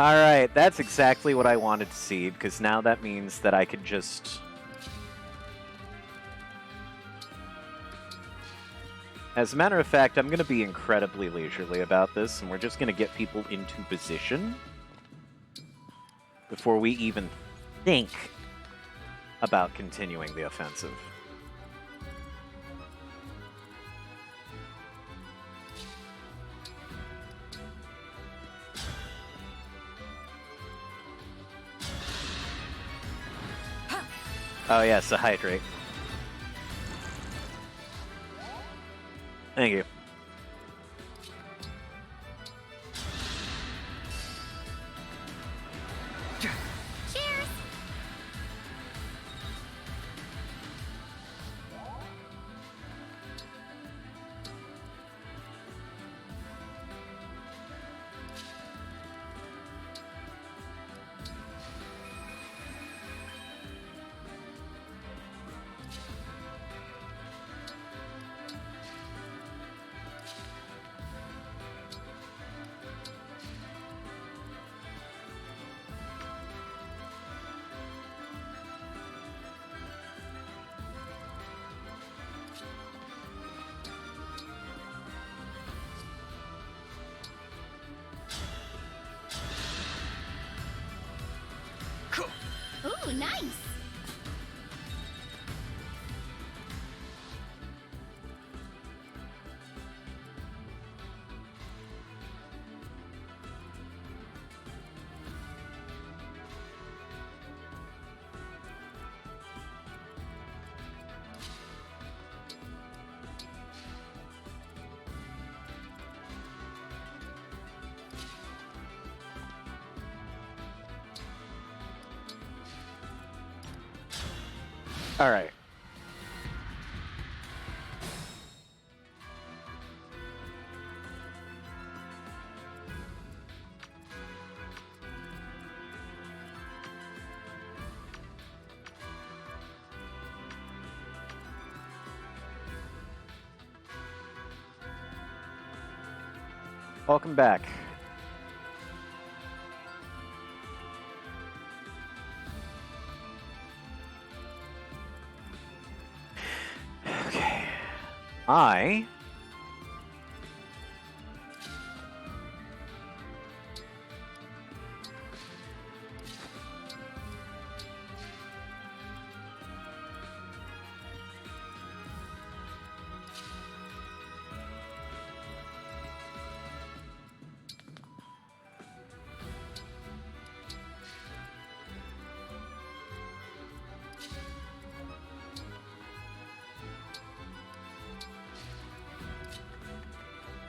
Alright, that's exactly what I wanted to see, because now that means that I could just... As a matter of fact, I'm going to be incredibly leisurely about this, and we're just going to get people into position before we even think about continuing the offensive. Oh yes, a hydrate. Thank you. Cheers! Ooh, nice! All right. Welcome back. Okay. I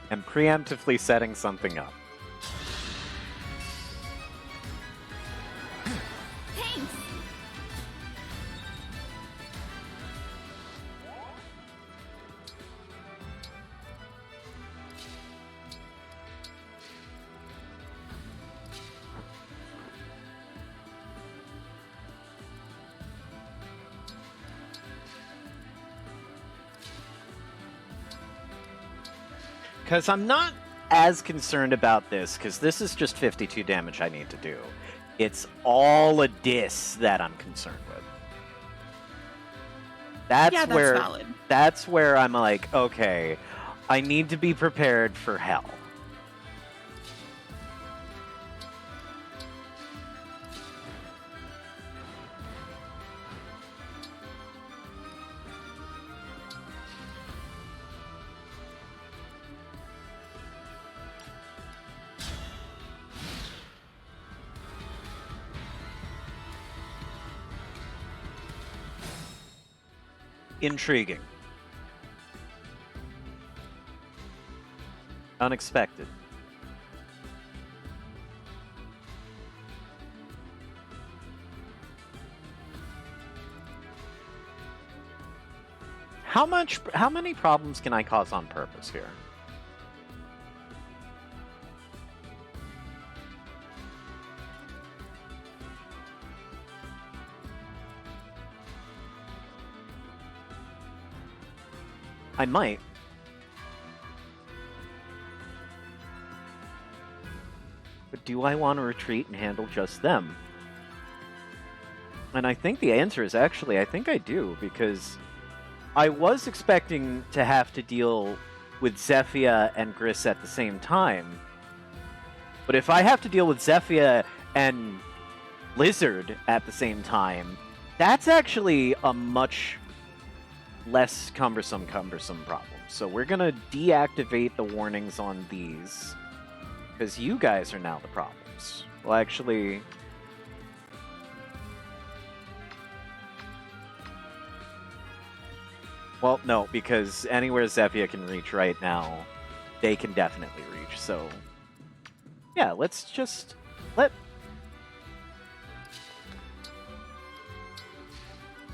am preemptively setting something up. Thanks! Because I'm not as concerned about this, because this is just 52 damage I need to do. It's all a dis that I'm concerned with. That's valid. That's where I'm like, okay, I need to be prepared for hell. Intriguing. Unexpected. How many problems can I cause on purpose here? I might. But do I want to retreat and handle just them? And I think the answer is actually, I think I do, because I was expecting to have to deal with Zephyr and Gris at the same time. But if I have to deal with Zephyr and Lizard at the same time, that's actually a much less cumbersome problem. So we're going to deactivate the warnings on these, because you guys are now the problems. Well, actually... Well, no, because anywhere Zephyr can reach right now, they can definitely reach, so... Yeah, let's just...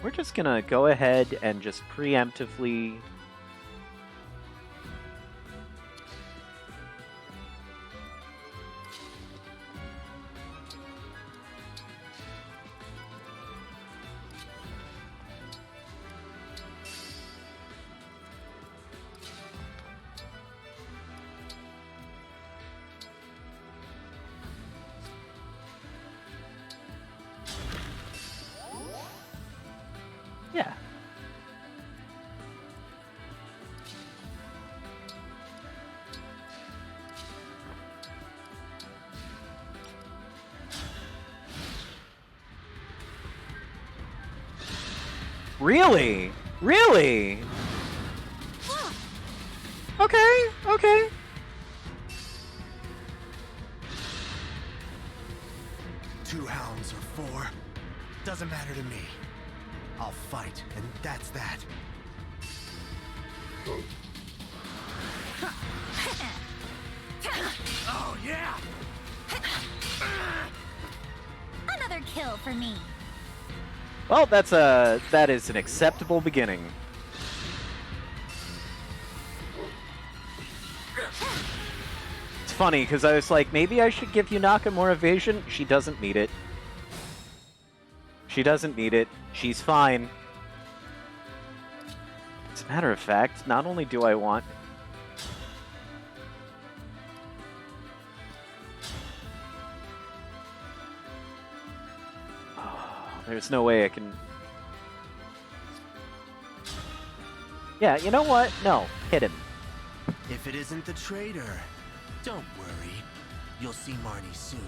We're just gonna go ahead and just preemptively... Yeah. Really? Really? Okay, okay. Two hounds or four, doesn't matter to me. I'll fight, and that's that. Oh, yeah! Another kill for me. Well, that is an acceptable beginning. It's funny, because I was like, maybe I should give Yunaka more evasion. She doesn't need it. She doesn't need it. She's fine. As a matter of fact, not only do I want... There's no way I can... Yeah, you know what? No, hit him. If it isn't the traitor, don't worry. You'll see Marnie soon.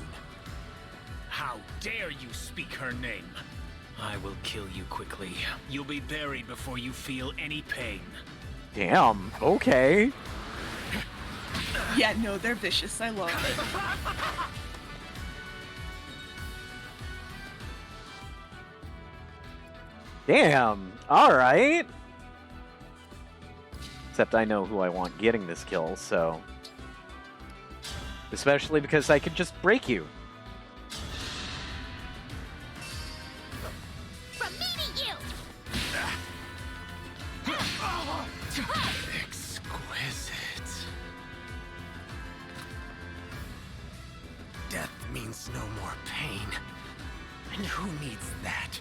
How dare you speak her name? I will kill you quickly. You'll be buried before you feel any pain. Damn, okay. Yeah, no, they're vicious. I love it. Damn, alright. Except I know who I want getting this kill, so... Especially because I could just break you. From me to you. Exquisite. Death means no more pain. And who needs that?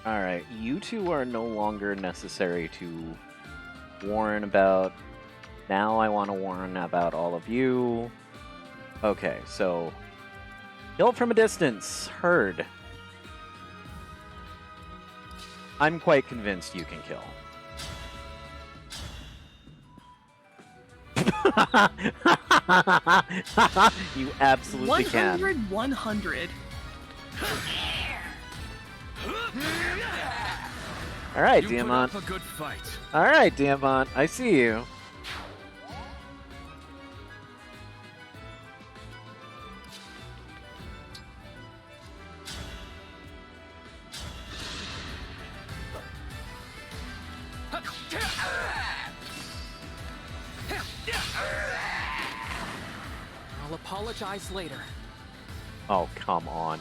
Alright, you two are no longer necessary to warn about. Now I want to warn about all of you. Okay, so... Kill from a distance. Heard. I'm quite convinced you can kill. You absolutely can. 100, 100. Alright, You Diamant. put up a good fight. Alright, Diamant. I see you. I'll apologize later. Oh, come on.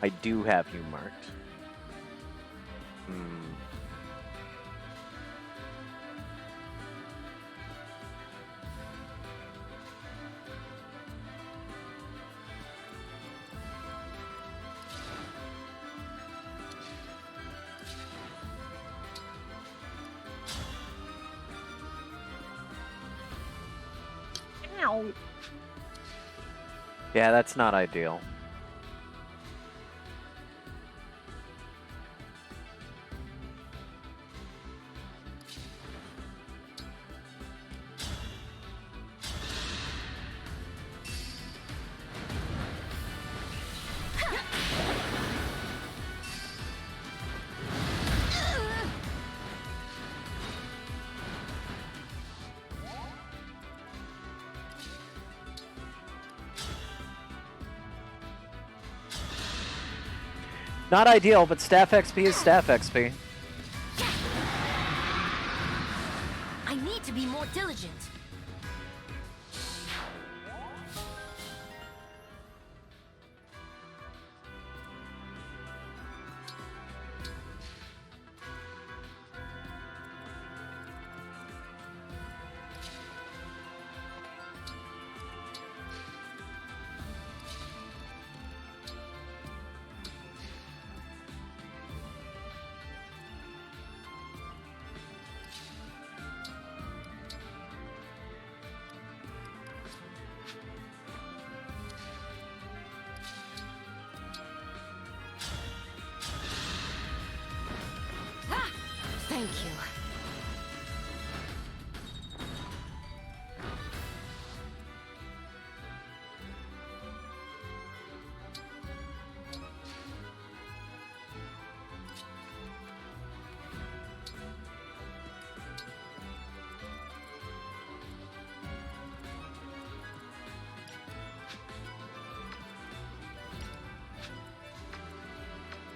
I do have you marked. Ow. Yeah, that's not ideal. Not ideal, but staff XP is staff XP. I need to be more diligent. Thank you.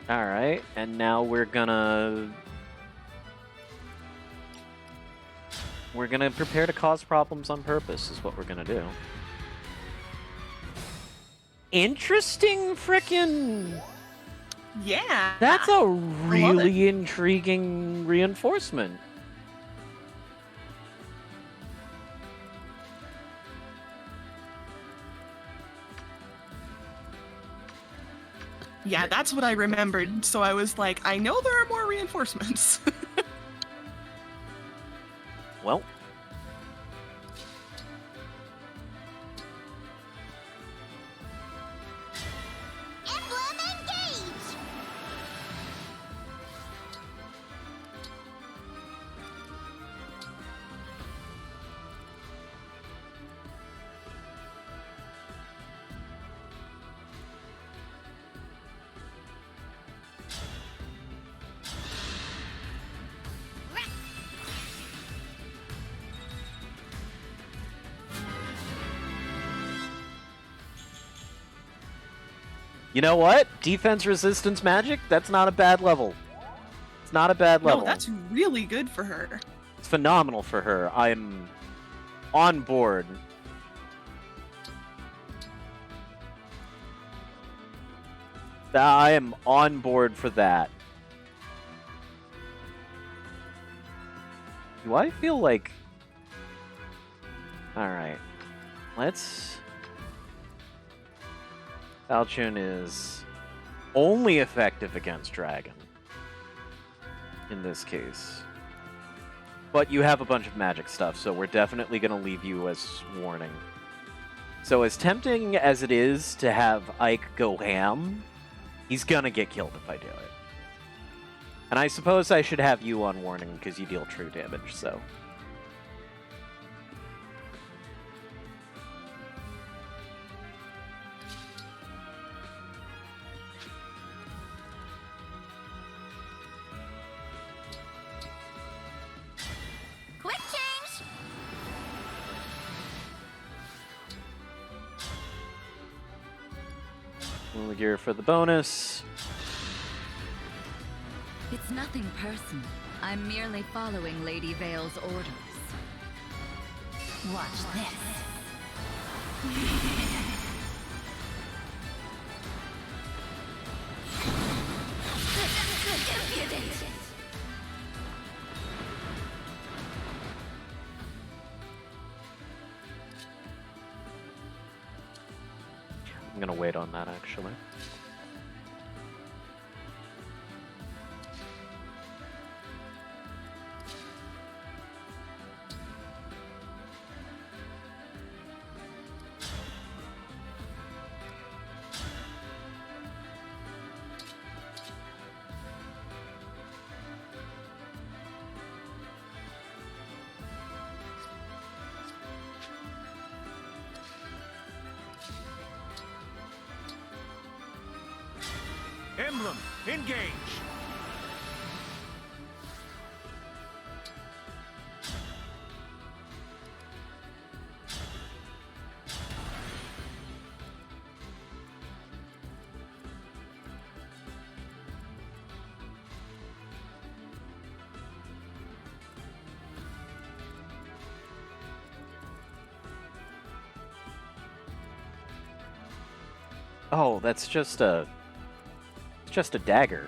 Alright, and now we're gonna prepare to cause problems on purpose, is what we're gonna do. Interesting frickin'... Yeah. That's a really intriguing reinforcement. Yeah, that's what I remembered. So I was like, I know there are more reinforcements. Well, Emblem engage! you know what? Defense resistance magic? That's not a bad level. It's not a bad level. No, that's really good for her. It's phenomenal for her. I'm on board. I am on board for that. Do I feel like... Alright. Let's... Falchion is only effective against Dragon. In this case. But you have a bunch of magic stuff, so we're definitely going to leave you as warning. So as tempting as it is to have Ike go ham, he's going to get killed if I do it. And I suppose I should have you on warning because you deal true damage, so... Quick change! We'll gear for the bonus. It's nothing personal. I'm merely following Lady Vale's orders. Watch this. Impudent! I'm gonna wait on that, actually. Emblem, engage! Oh, that's just a dagger.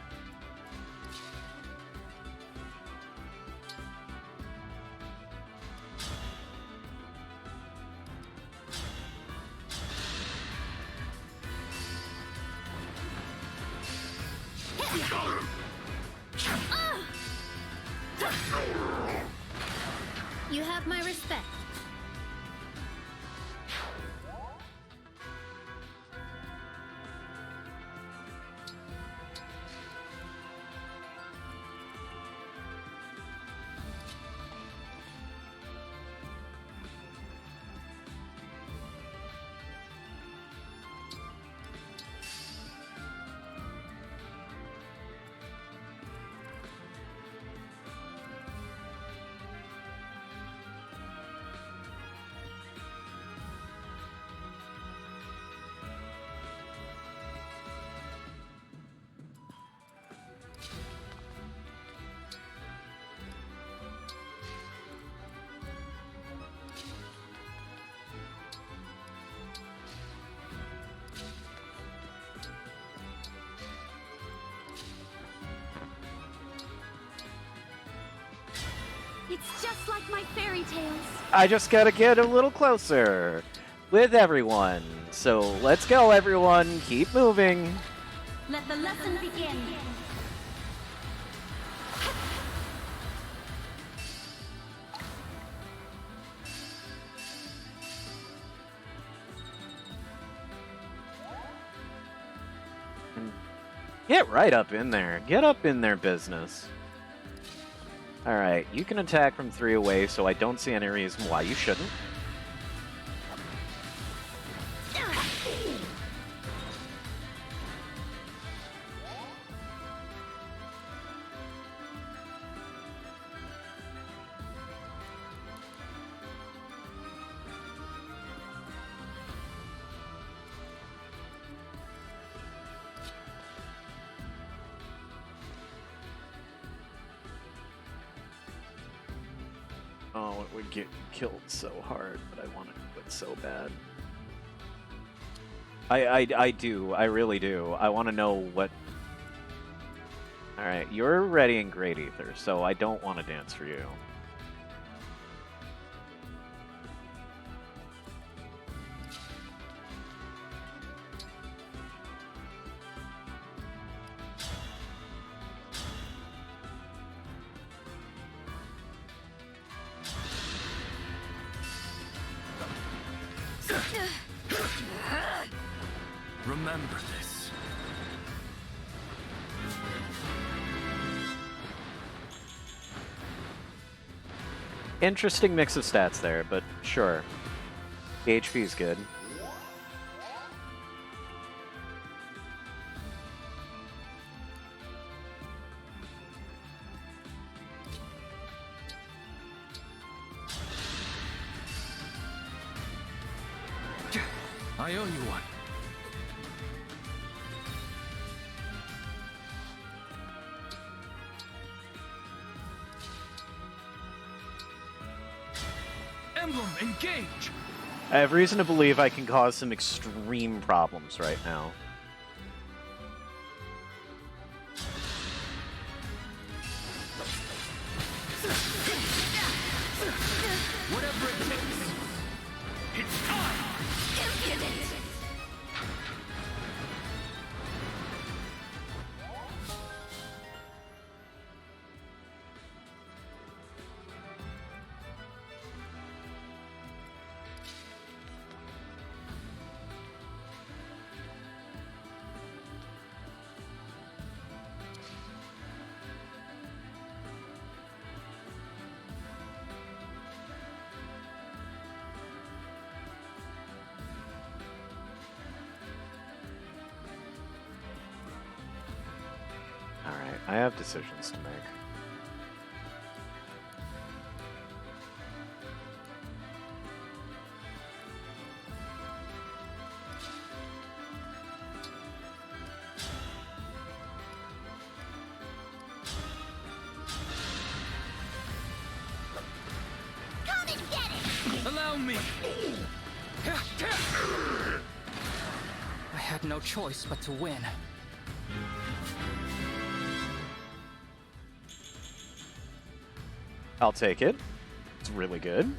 You have my respect. It's just like my fairy tales. I just gotta get a little closer with everyone. So let's go, everyone. Keep moving. Let the lesson begin. Get right up in there. Get up in their business. Alright, you can attack from 3 away, so I don't see any reason why you shouldn't. Oh, it would get killed so hard, but I want to do it so bad. I do. I really do. I want to know what... Alright, you're ready in Great Ether, so I don't want to dance for you. Remember this. Interesting mix of stats there, but sure. The HP is good. I owe you one. Emblem, engage! I have reason to believe I can cause some extreme problems right now. Whatever it takes. It's time! Impudent. I have decisions to make. Come and get it! Allow me! I had no choice but to win. I'll take it. It's really good.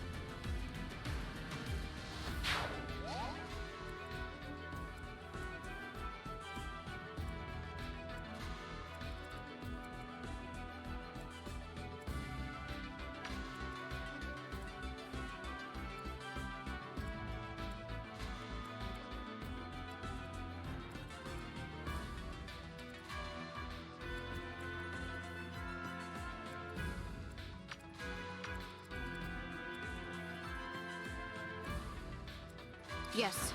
Yes.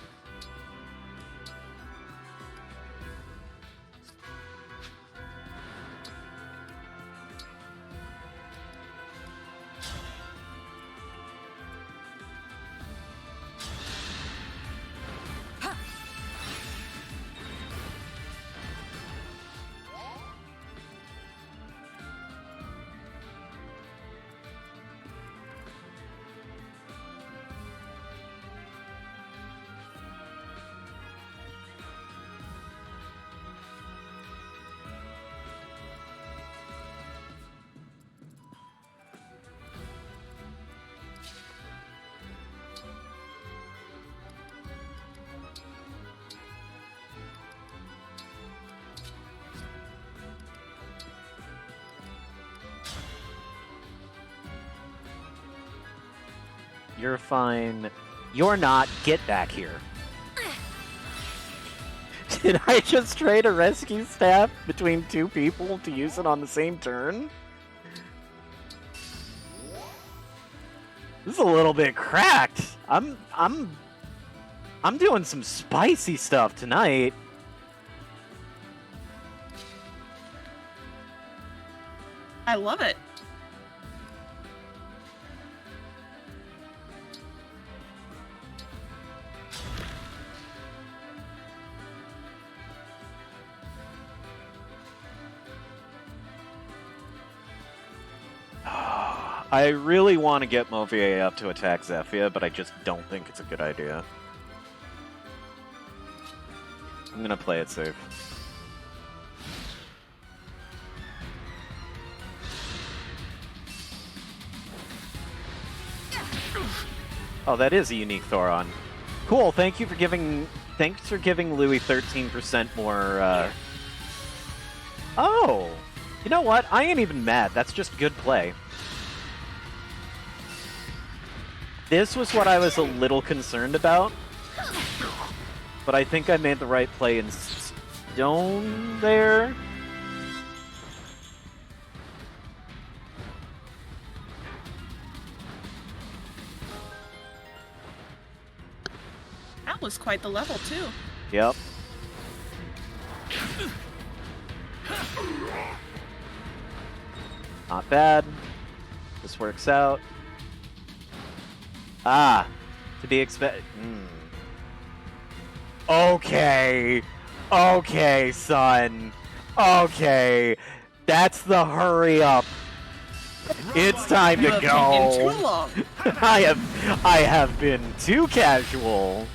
You're fine. You're not. Get back here. Did I just trade a rescue staff between two people to use it on the same turn? This is a little bit cracked. I'm doing some spicy stuff tonight. I love it. I really want to get Movier up to attack Zephyr, but I just don't think it's a good idea. I'm gonna play it safe. Oh, that is a unique Thoron. Cool, thanks for giving Louis 13% more, Oh! You know what? I ain't even mad. That's just good play. This was what I was a little concerned about. But I think I made the right play in stone there. That was quite the level, too. Yep. Not bad. This works out. Ah, to be expected. Okay. Okay, son. Okay. That's the hurry up. It's time You to have taken go. too long. I have been too casual.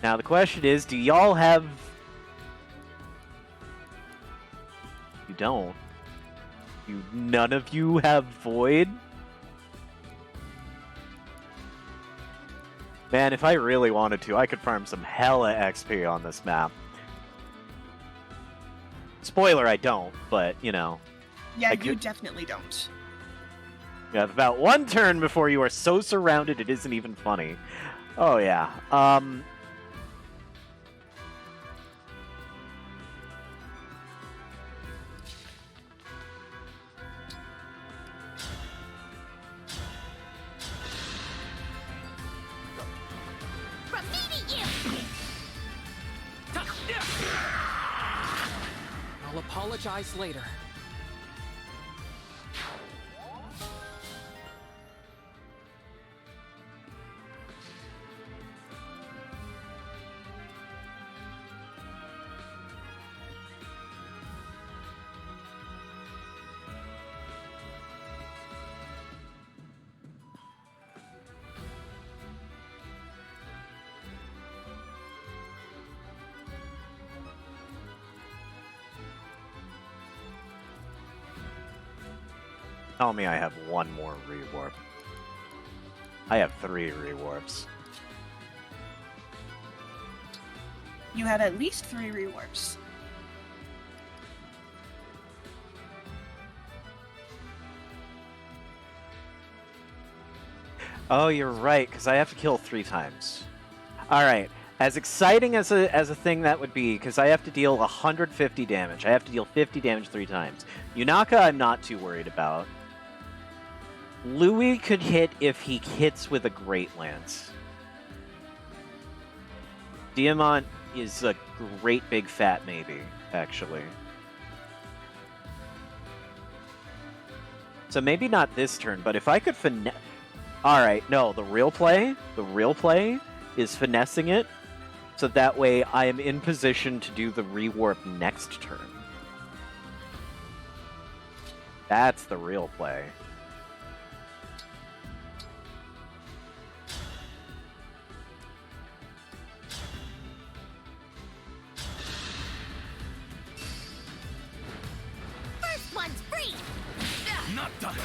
Now the question is, do y'all have... You don't. None of you have Void? Man, if I really wanted to, I could farm some hella XP on this map. Spoiler, I don't, but, you know. Yeah, I you could- definitely don't. You have about one turn before you are so surrounded it isn't even funny. Oh, yeah. I'll apologize later. Tell me I have one more rewarp. I have 3 rewarps. You have at least 3 rewarps. Oh, you're right, because I have to kill 3 times. Alright, as exciting as a thing that would be, because I have to deal 150 damage. I have to deal 50 damage 3 times. Yunaka I'm not too worried about. Louis could hit if he hits with a Great Lance. Diamant is a great big fat maybe, actually. So maybe not this turn, but if I could finesse... Alright, no, the real play is finessing it, so that way I am in position to do the rewarp next turn. That's the real play. First one's free! Not done.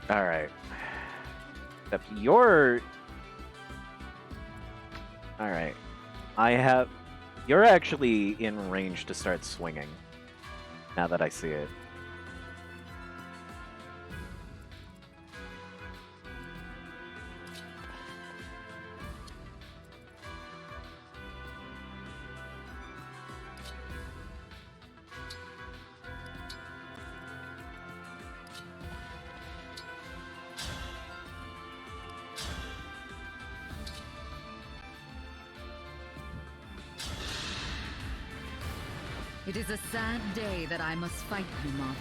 Alright. Except you're... Alright. You're actually in range to start swinging. Now that I see it. It is a sad day that I must fight you, Mavia.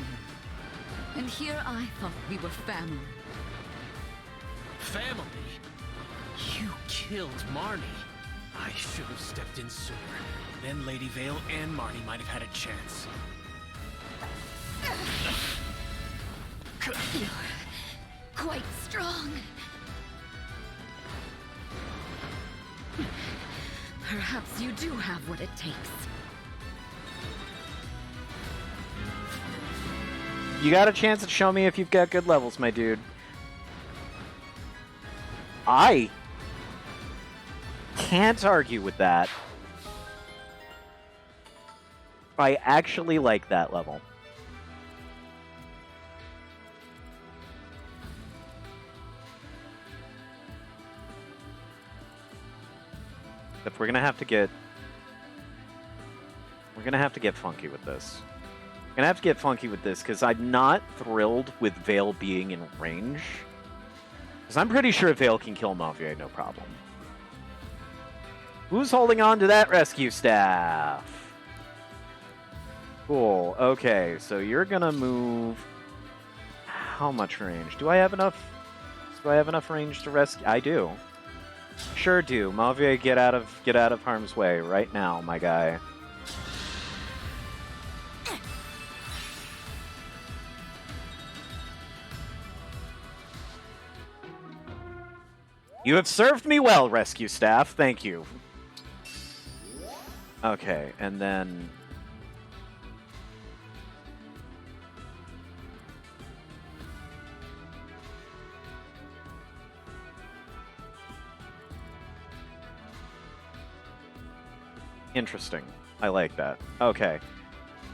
And here I thought we were family. Family? You killed Marnie. I should have stepped in sooner. Then Lady Vale and Marnie might have had a chance. You're quite strong. Perhaps you do have what it takes. You got a chance to show me if you've got good levels, my dude. I can't argue with that. I actually like that level. If we're gonna have to get funky with this. Gonna have to get funky with this because I'm not thrilled with Vale being in range. Because I'm pretty sure Vale can kill Mafia, no problem. Who's holding on to that rescue staff? Cool. Okay, so you're gonna move. How much range? Do I have enough? Do I have enough range to rescue? I do. Sure do. Mafia, get out of harm's way right now, my guy. You have served me well, rescue staff. Thank you. Okay, and then... Interesting. I like that. Okay.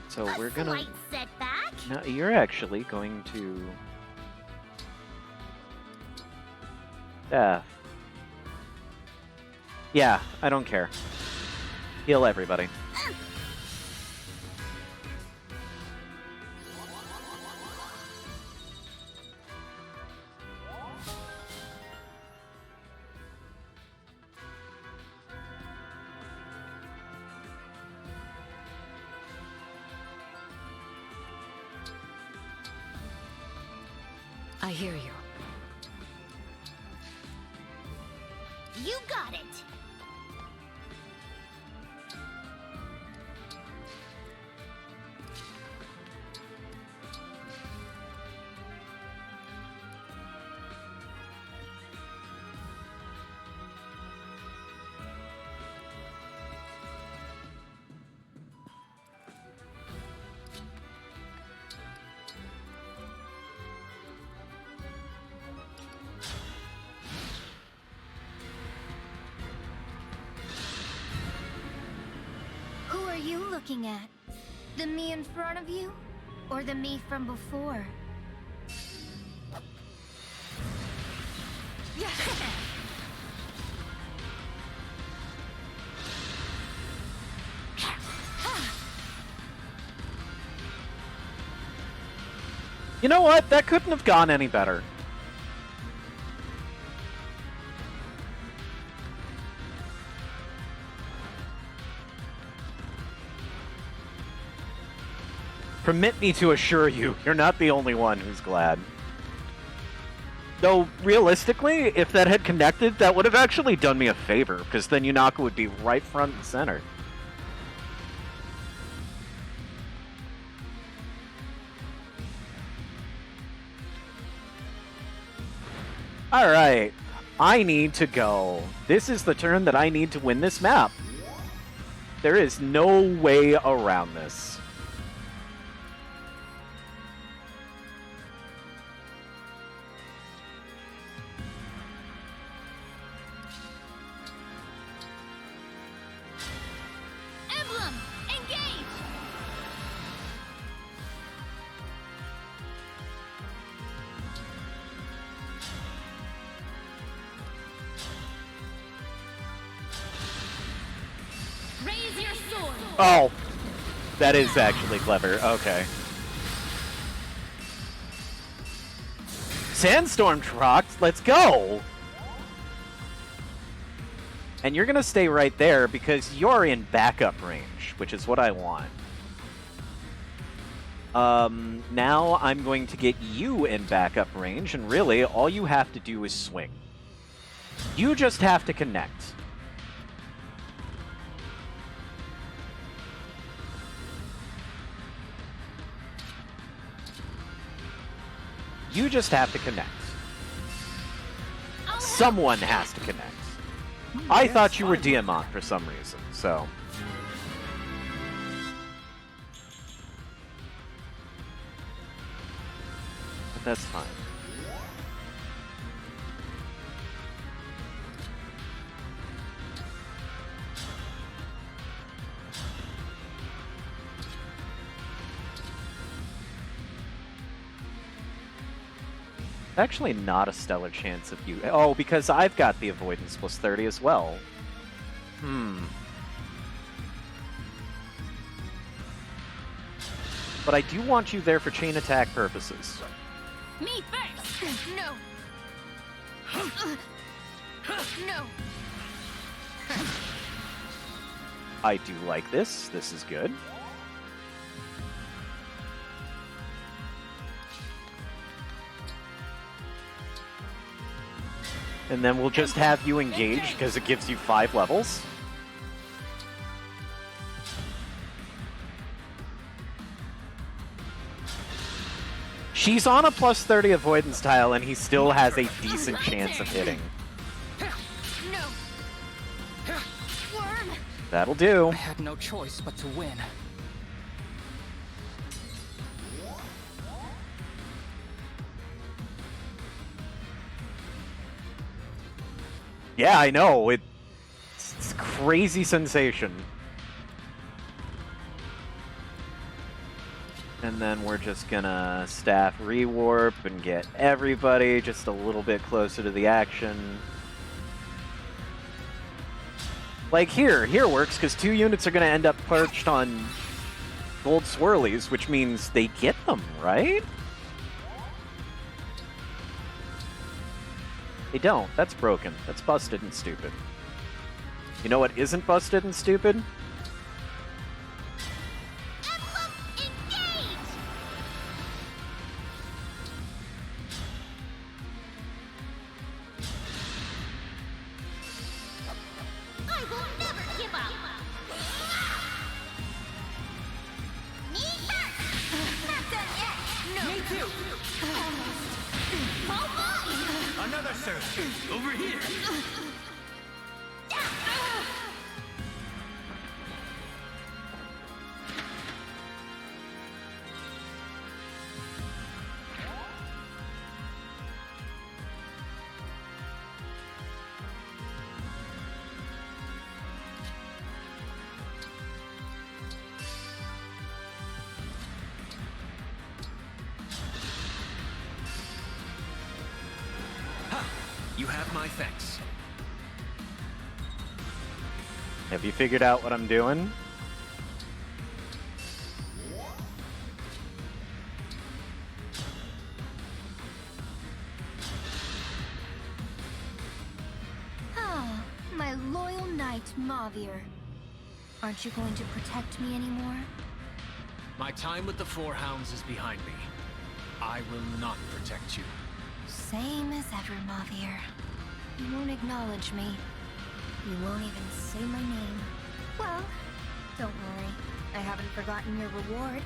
So we're gonna... Slight setback? No, you're actually going to... Yeah, I don't care. Heal everybody. I hear you. You got it. Who are you looking at? The me in front of you? Or the me from before? You know what? That couldn't have gone any better. Permit me to assure you, you're not the only one who's glad. Though, realistically, if that had connected, that would have actually done me a favor, because then Yunaka would be right front and center. Alright, I need to go. This is the turn that I need to win this map. There is no way around this. Emblem, engage! Raise your sword! Oh, that is actually clever. Okay. Sandstorm Trox, let's go! And you're gonna stay right there because you're in backup range, which is what I want. Now I'm going to get you in backup range, and really, all you have to do is swing. You just have to connect. You just have to connect. Someone has to connect. I thought you were Diamant for some reason, so... But that's fine. Actually not a stellar chance of you... Oh, because I've got the avoidance plus 30 as well. But I do want you there for chain attack purposes. Me first! No! No! I do like this. This is good. And then we'll just have you engage because it gives you 5 levels. She's on a plus 30 avoidance tile and he still has a decent chance of hitting. No! Worm! That'll do. I had no choice but to win. Yeah, I know. It's a crazy sensation. And then we're just gonna staff rewarp and get everybody just a little bit closer to the action. Like here works because 2 units are gonna end up perched on gold swirlies, which means they get them, right? They don't. That's broken. That's busted and stupid. You know what isn't busted and stupid? Emblem, engage! Over here! You have my thanks. Have you figured out what I'm doing? Ah, my loyal knight, Mavir. Aren't you going to protect me anymore? My time with the Four Hounds is behind me. I will not protect you. Same as ever, Mavir. You won't acknowledge me. You won't even say my name. Well, don't worry. I haven't forgotten your reward.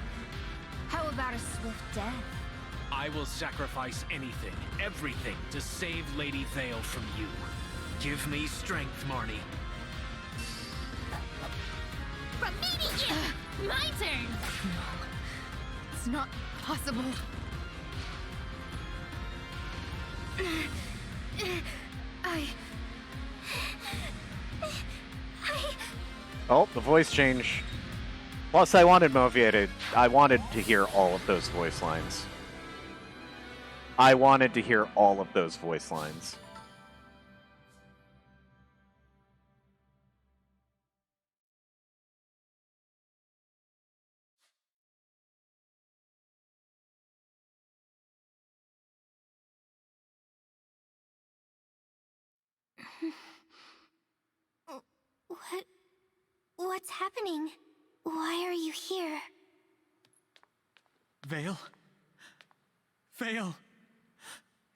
How about a swift death? I will sacrifice anything, everything, to save Lady Vale from you. Give me strength, Marnie. From meeting you! My turn! No. It's not possible. Oh, the voice change. Plus, I wanted to hear all of those voice lines. I wanted to hear all of those voice lines. What's happening? Why are you here? Vale? Vale!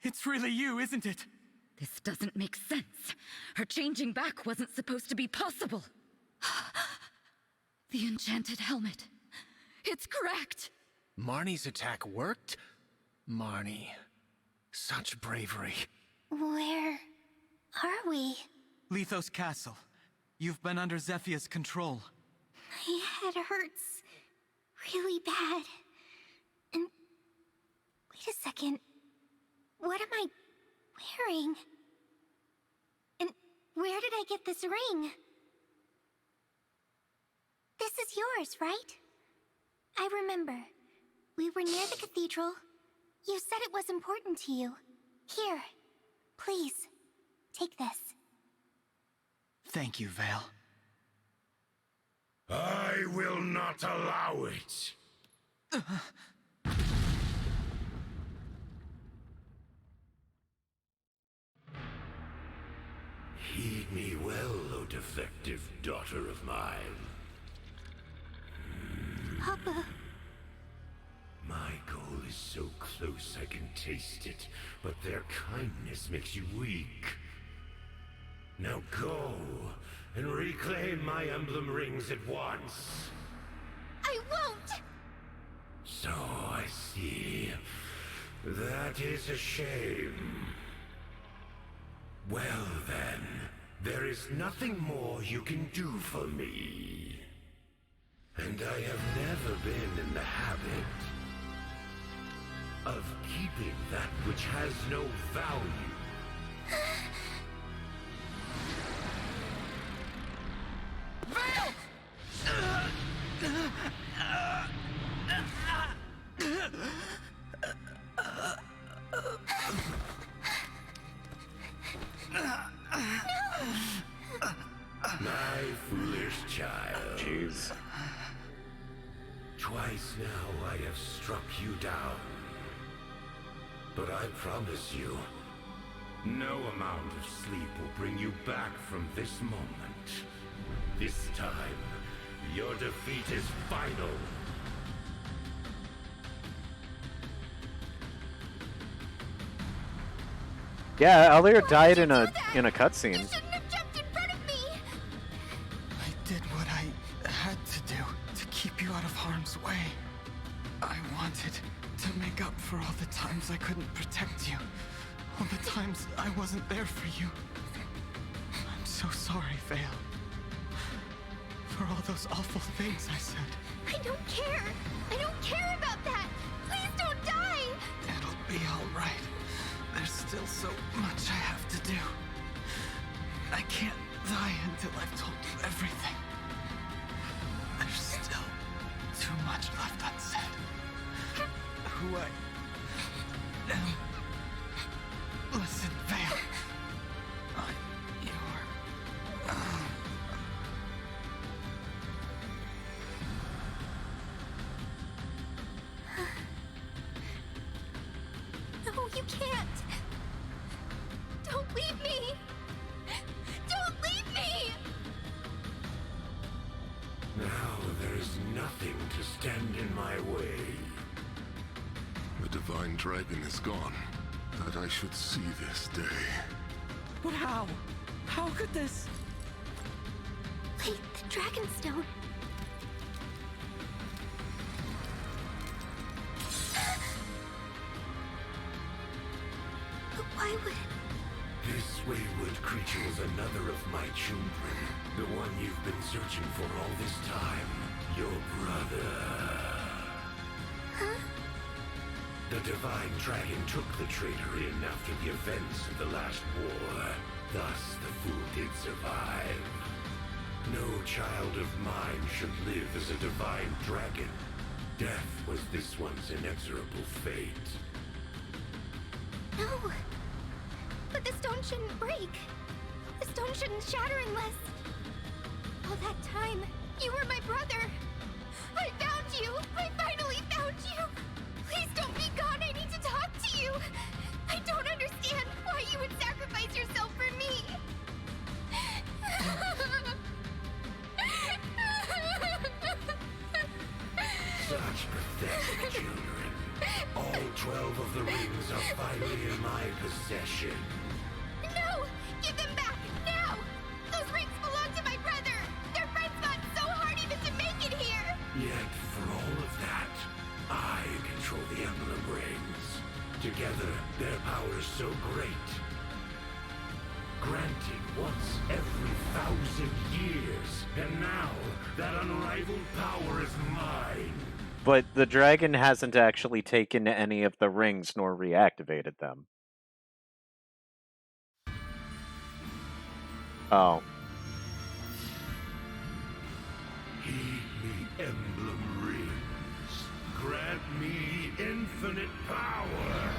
It's really you, isn't it? This doesn't make sense. Her changing back wasn't supposed to be possible. The enchanted helmet. It's correct. Marnie's attack worked? Marnie. Such bravery. Where are we? Lithos Castle. You've been under Zephia's control. My head hurts really bad. And wait a second. What am I wearing? And where did I get this ring? This is yours, right? I remember. We were near the cathedral. You said it was important to you. Here, please, take this. Thank you, Vale. I will not allow it. Heed me well, O defective daughter of mine. Papa, My goal is so close I can taste it, but their kindness makes you weak. Now go, and reclaim my emblem rings at once. I won't! So I see. That is a shame. Well then, there is nothing more you can do for me. And I have never been in the habit of keeping that which has no value. My foolish child. Jeez. Twice now I have struck you down. But I promise you, no amount of sleep will bring you back from this moment. This time, your defeat is final. Yeah, Alir died in a cutscene. You shouldn't have jumped in front of me! I did what I had to do to keep you out of harm's way. I wanted to make up for all the times I couldn't protect you. All the times I wasn't there for you. I'm so sorry, Vale. For all those awful things I said. I don't care. I don't care about that. Please don't die. It'll be alright. There's still so much I have to do. I can't die until I've told you everything. There's still too much left unsaid. Who I am. Listen, Vale. No, you can't. Don't leave me. Don't leave me. Now there is nothing to stand in my way. The divine dragon is gone. That I should see this day. But how? How could this? Wait, the Dragonstone. But why would... This wayward creature was another of my children. The one you've been searching for all this time. Your brother. Huh? The divine dragon took the traitor in after the events of the last war. Thus, the fool did survive. No child of mine should live as a divine dragon. Death was this one's inexorable fate. No. But the stone shouldn't break. The stone shouldn't shatter unless... All that time, you were my brother. I found you. I finally found you. Please don't be gone. I need to talk to you. I don't understand why you would sacrifice yourself for me. Such pathetic children. All 12 of the rings are finally in my possession. No! Give them back, now! Those rings belong to my brother! Their friends fought so hard even to make it here! Yet, for all of that, I control the Emblem rings. Together, their power is so great. Granted once every 1,000 years, and now that unrivaled power is mine. But the dragon hasn't actually taken any of the rings nor reactivated them. Oh. Heed me, Emblem rings. Grant me infinite power.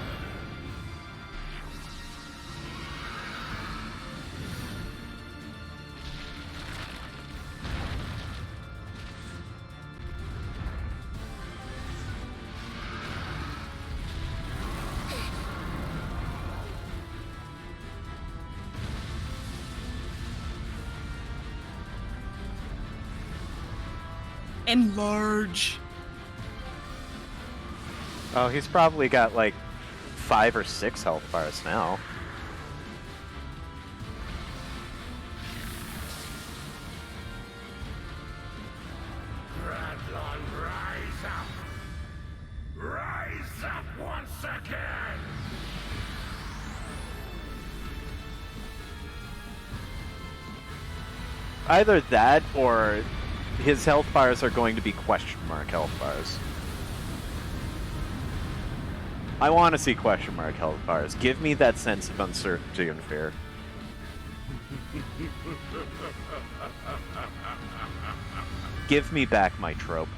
Enlarge. Oh, he's probably got like 5 or 6 health bars now. Radlon, rise up! Rise up once again! Either that or his health bars are going to be question mark health bars. I want to see question mark health bars. Give me that sense of uncertainty and fear. Give me back my trope.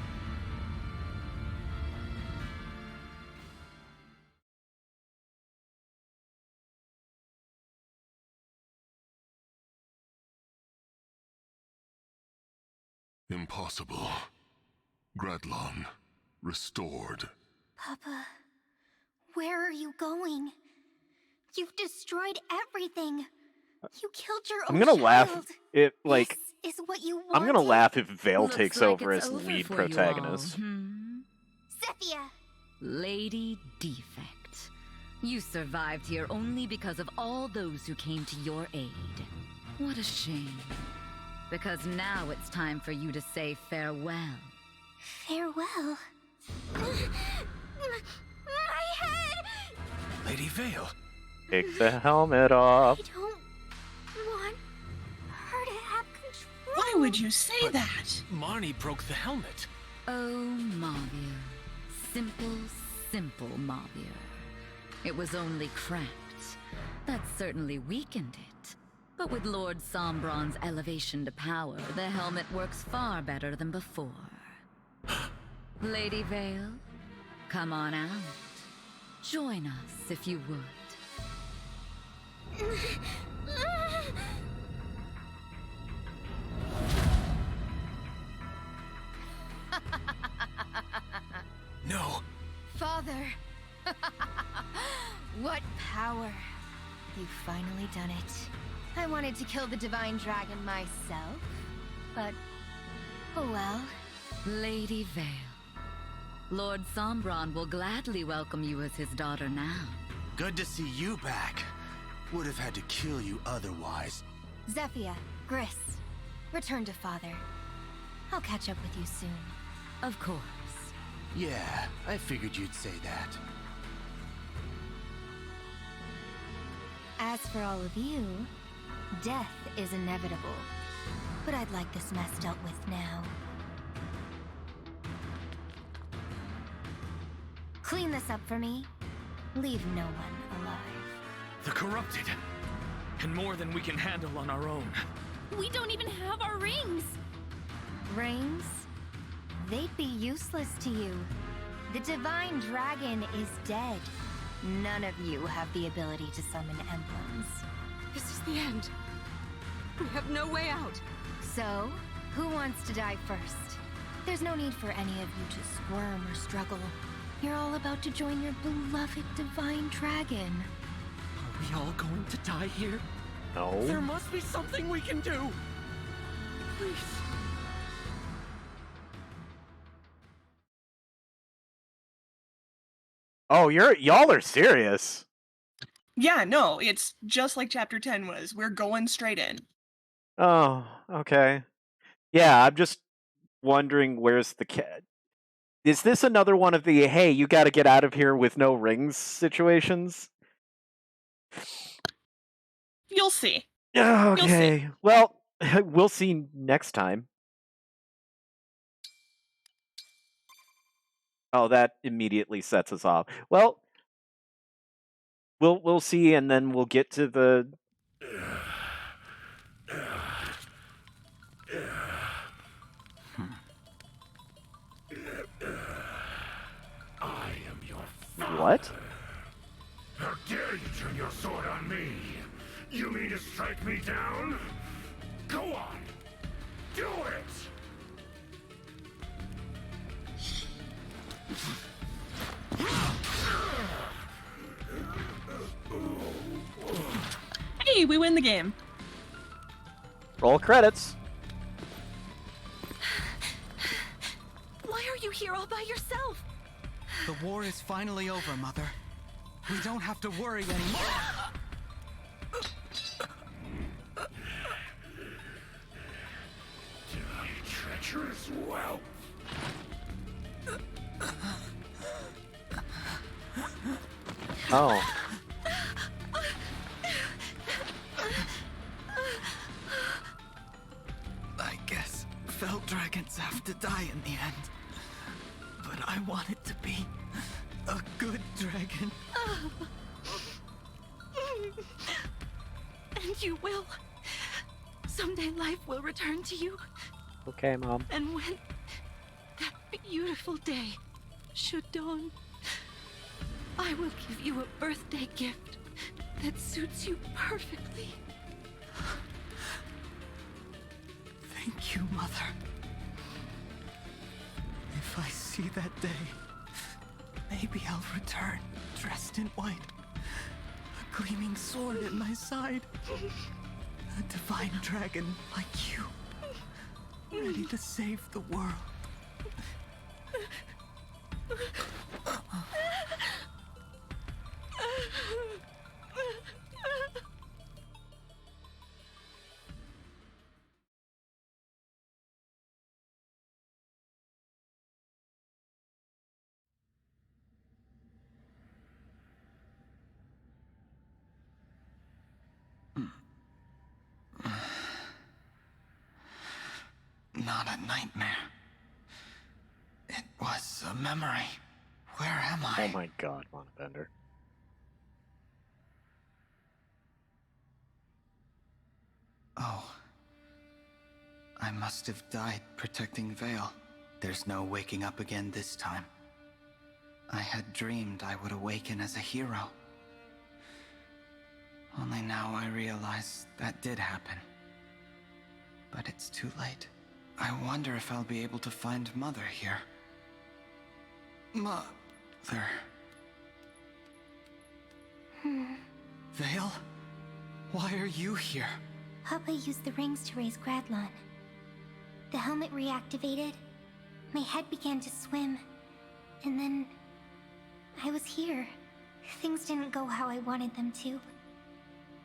Impossible. Gradlon, restored. Papa, where are you going? You've destroyed everything. You killed your own I'm gonna laugh. child. It like This is what you wanted. I'm gonna laugh if Vale Looks takes like over it's as over lead for you all, protagonist. Zephia! Lady Defect. You survived here only because of all those who came to your aid. What a shame. Because now it's time for you to say farewell. Farewell. My head! Lady Vale, Take the helmet off. I don't want her to have control. Why would you say that? Marnie broke the helmet. Oh, Mavir. Simple, simple Mavir. It was only cracked. That certainly weakened it. But with Lord Sombron's elevation to power, the helmet works far better than before. Lady Vale, come on out. Join us if you would. No. Father. What power. You've finally done it. I wanted to kill the divine dragon myself, but oh well. Lady Vale, Lord Sombron will gladly welcome you as his daughter now. Good to see you back. Would have had to kill you otherwise. Zephyr, Gris, return to Father. I'll catch up with you soon. Of course. Yeah, I figured you'd say that. As for all of you, death is inevitable. But I'd like this mess dealt with now. Clean this up for me. Leave no one alive. The corrupted. And more than we can handle on our own. We don't even have our rings! Rings? They'd be useless to you. The divine dragon is dead. None of you have the ability to summon emblems. This is the end. We have no way out. So, who wants to die first? There's no need for any of you to squirm or struggle. You're all about to join your beloved divine dragon. Are we all going to die here? No. There must be something we can do. Please. Oh, y'all are serious. Yeah, no, it's just like Chapter 10 was. We're going straight in. Oh, okay. Yeah, I'm just wondering where's the cat. Is this another one of the hey, you got to get out of here with no rings situations? You'll see. Okay. Well, we'll see next time. Oh, that immediately sets us off. Well, we'll see, and then we'll get to the. I am your father. What? How dare you turn your sword on me? You mean to strike me down? Go on. Do it! Hey, we win the game. Roll credits. Why are you here all by yourself? The war is finally over, Mother. We don't have to worry anymore. Die, treacherous whelp. Oh. I guess fell dragons have to die in the end. But I want it to be a good dragon. And you will. Someday life will return to you. Okay, Mom. And when that beautiful day should dawn, I will give you a birthday gift that suits you perfectly. Thank you, Mother. If I see that day, maybe I'll return dressed in white, a gleaming sword at my side, a divine dragon like you, ready to save the world. not a nightmare. It was a memory. Where am I? Oh my god, Monabender. Oh. I must have died protecting Vale. There's no waking up again this time. I had dreamed I would awaken as a hero. Only now I realize that did happen. But it's too late. I wonder if I'll be able to find Mother here. Mother. Vale? Why are you here? Papa used the rings to raise Gradlon. The helmet reactivated, my head began to swim, and then I was here. Things didn't go how I wanted them to.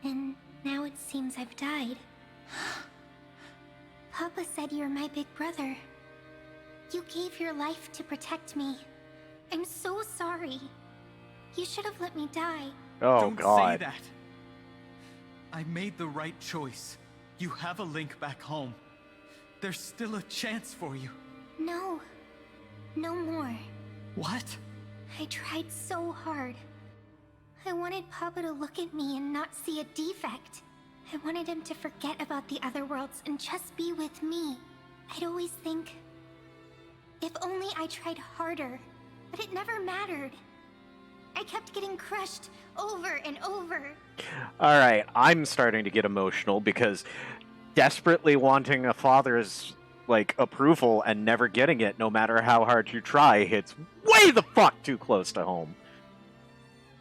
And now it seems I've died. Papa said you're my big brother. You gave your life to protect me. I'm so sorry. You should have let me die. Oh Don't god. say that. I made the right choice. You have a link back home. There's still a chance for you. No. No more. What? I tried so hard. I wanted Papa to look at me and not see a defect. I wanted him to forget about the other worlds and just be with me. I'd always think, if only I tried harder, but it never mattered. I kept getting crushed over and over. Alright, I'm starting to get emotional because desperately wanting a father's, like, approval and never getting it, no matter how hard you try, hits way the fuck too close to home.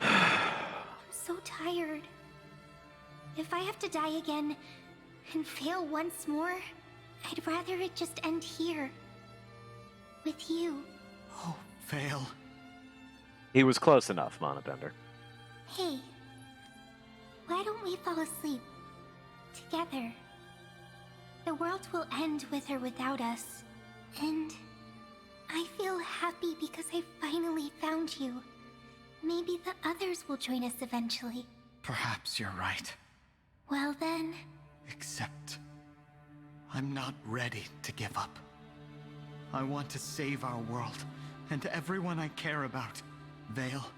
I'm so tired. If I have to die again and fail once more, I'd rather it just end here. With you. Oh, Vale. He was close enough, Monabender. Hey, why don't we fall asleep together? The world will end with or without us, and I feel happy because I finally found you. Maybe the others will join us eventually. Perhaps you're right. Well then... Except... I'm not ready to give up. I want to save our world, and everyone I care about. Vale,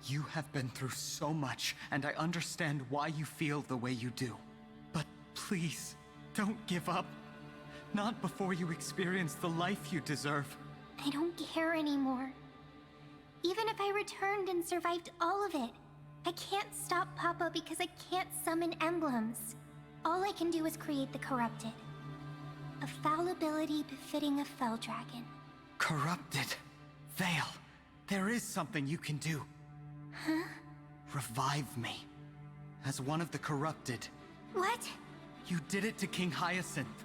you have been through so much, and I understand why you feel the way you do. But please, don't give up. Not before you experience the life you deserve. I don't care anymore. Even if I returned and survived all of it, I can't stop Papa because I can't summon emblems. All I can do is create the corrupted. A fallibility befitting a fell dragon. Corrupted. Vale, there is something you can do. Huh? Revive me. As one of the corrupted. What? You did it to King Hyacinth.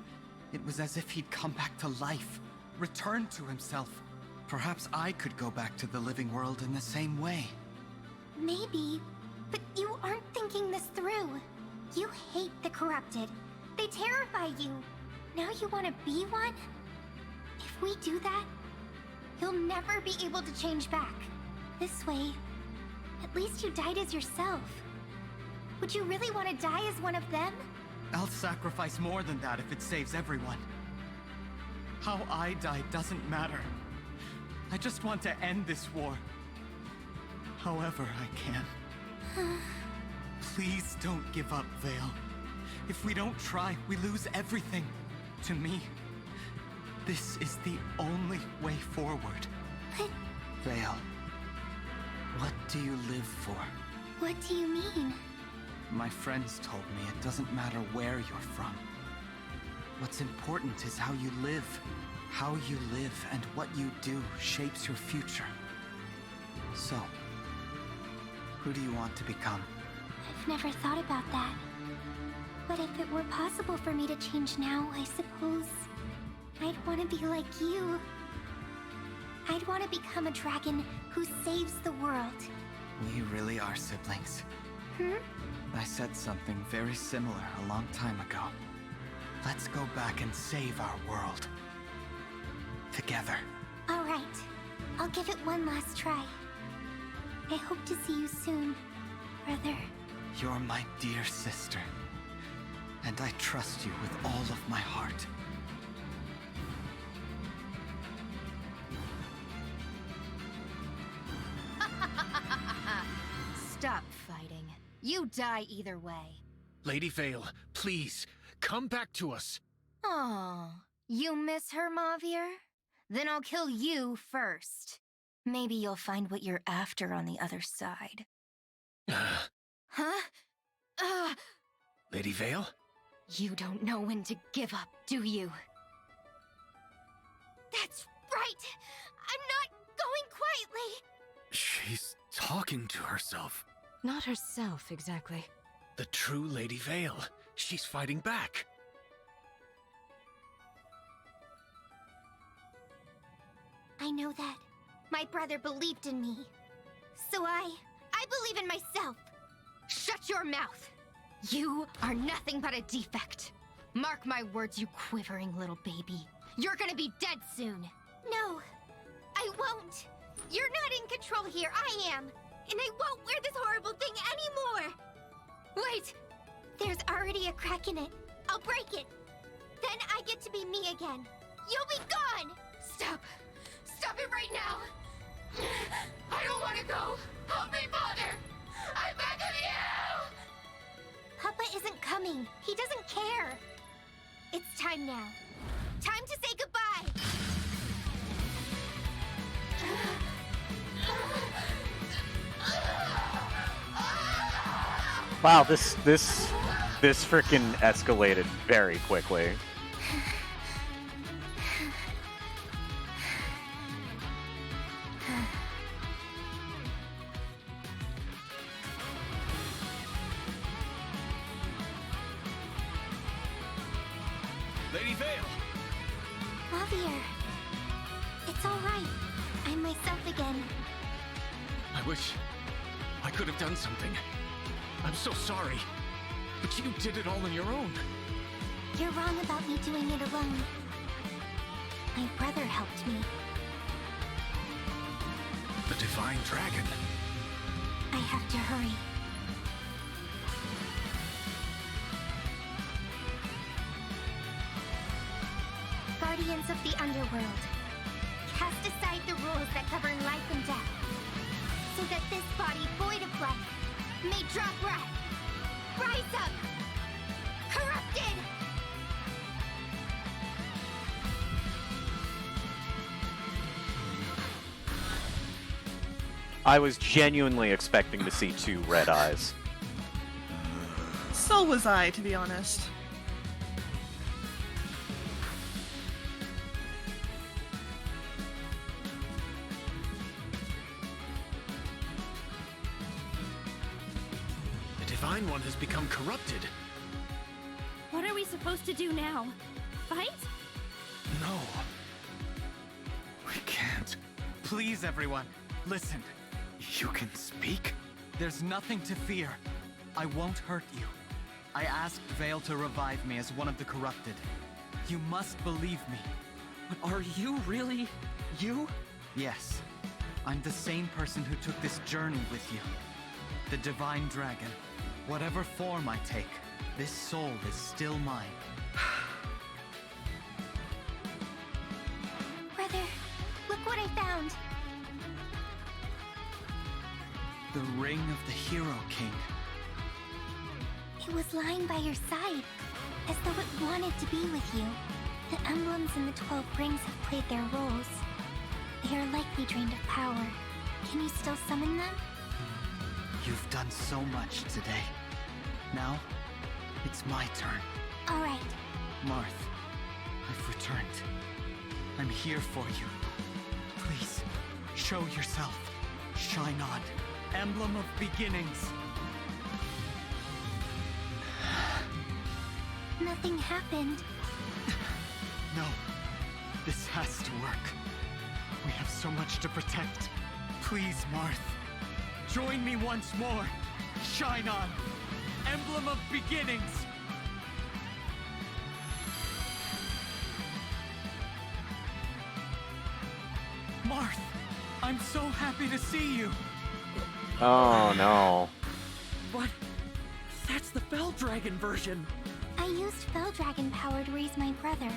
It was as if he'd come back to life, returned to himself. Perhaps I could go back to the living world in the same way. Maybe, but you aren't thinking this through. You hate the corrupted. They terrify you. Now you want to be one? If we do that, you'll never be able to change back. This way, at least you died as yourself. Would you really want to die as one of them? I'll sacrifice more than that if it saves everyone. How I die doesn't matter. I just want to end this war. However I can. Please don't give up, Vale. If we don't try, we lose everything. To me, this is the only way forward. But... Vale, what do you live for? what do you mean? My friends told me it doesn't matter where you're from. What's important is how you live. How you live and what you do shapes your future. So, who do you want to become? I've never thought about that. But if it were possible for me to change now, I suppose I'd want to be like you. I'd want to become a dragon who saves the world. We really are siblings. I said something very similar a long time ago. Let's go back and save our world. Together. All right. I'll give it one last try. I hope to see you soon, brother. You're my dear sister. And I trust you with all of my heart. You die either way. Lady Vale, please, come back to us. Oh, you miss her, Mavier? Then I'll kill you first. Maybe you'll find what you're after on the other side. Huh? Lady Vale? You don't know when to give up, do you? That's right! I'm not going quietly! She's talking to herself. Not herself, exactly. The true Lady Vale. She's fighting back. I know that. My brother believed in me. So I believe in myself. Shut your mouth! You are nothing but a defect. Mark my words, you quivering little baby. You're gonna be dead soon. No, I won't. You're not in control here, I am. And I won't wear this horrible thing anymore. Wait, there's already a crack in it. I'll break it. Then I get to be me again. You'll be gone! Stop. Stop it right now! I don't want to go! Help me, Father! I'm begging you! Papa isn't coming. He doesn't care. It's time now. Time to say goodbye! Wow, this freaking escalated very quickly. Lady Vale! Javier, it's all right. I'm myself again. I wish I could have done something. I'm so sorry. But you did it all on your own. You're wrong about me doing it alone. My brother helped me. The Divine Dragon. I have to hurry. Guardians of the Underworld, cast aside the rules that govern life and death, so that this body void of life may draw breath. Rise up! Corrupted! I was genuinely expecting to see 2 red eyes. So was I, to be honest. The Divine One has become corrupted. What are we supposed to do now? Fight? No. We can't. Please, everyone, listen. You can speak? There's nothing to fear. I won't hurt you. I asked Vale to revive me as one of the corrupted. You must believe me. But are you really... you? Yes. I'm the same person who took this journey with you. The Divine Dragon. Whatever form I take, this soul is still mine. Brother, look what I found. The Ring of the Hero King. It was lying by your side, as though it wanted to be with you. The emblems in the 12 rings have played their roles. They are likely drained of power. Can you still summon them? You've done so much today. Now, it's my turn. All right. Marth, I've returned. I'm here for you. Please, show yourself. Shine on. Emblem of Beginnings. Nothing happened. No, this has to work. We have so much to protect. Please, Marth, join me once more. Shine on. Emblem of Beginnings. Marth, I'm so happy to see you. Oh no. But that's the Fell Dragon version. I used Fell Dragon power to raise my brother.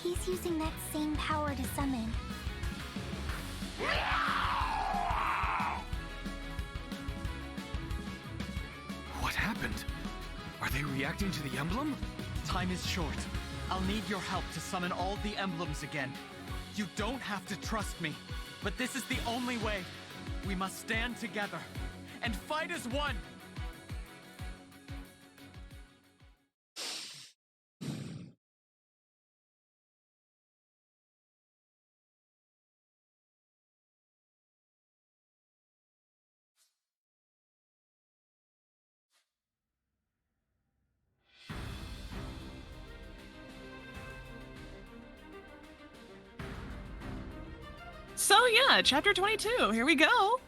He's using that same power to summon. Are they reacting to the emblem? Time is short. I'll need your help to summon all the emblems again. You don't have to trust me, but this is the only way. We must stand together and fight as one. So yeah, chapter 22. Here we go.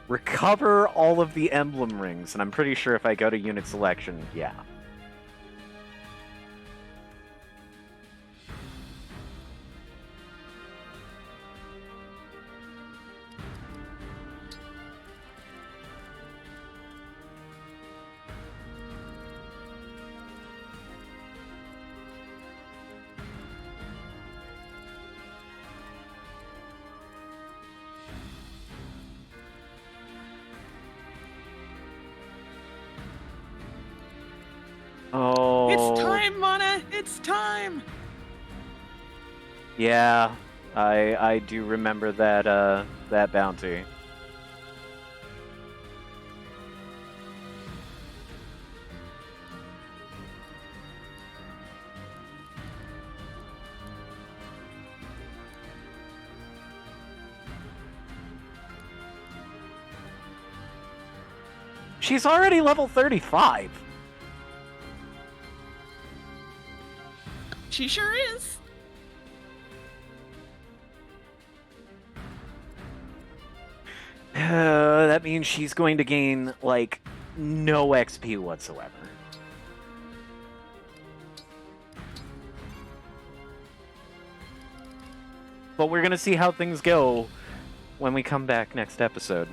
Recover all of the emblem rings, and I'm pretty sure if I go to unit selection, yeah. Oh. It's time, Mana. It's time. Yeah, I do remember that that bounty. She's already level 35. She sure is. That means she's going to gain, like, no XP whatsoever. But we're going to see how things go when we come back next episode.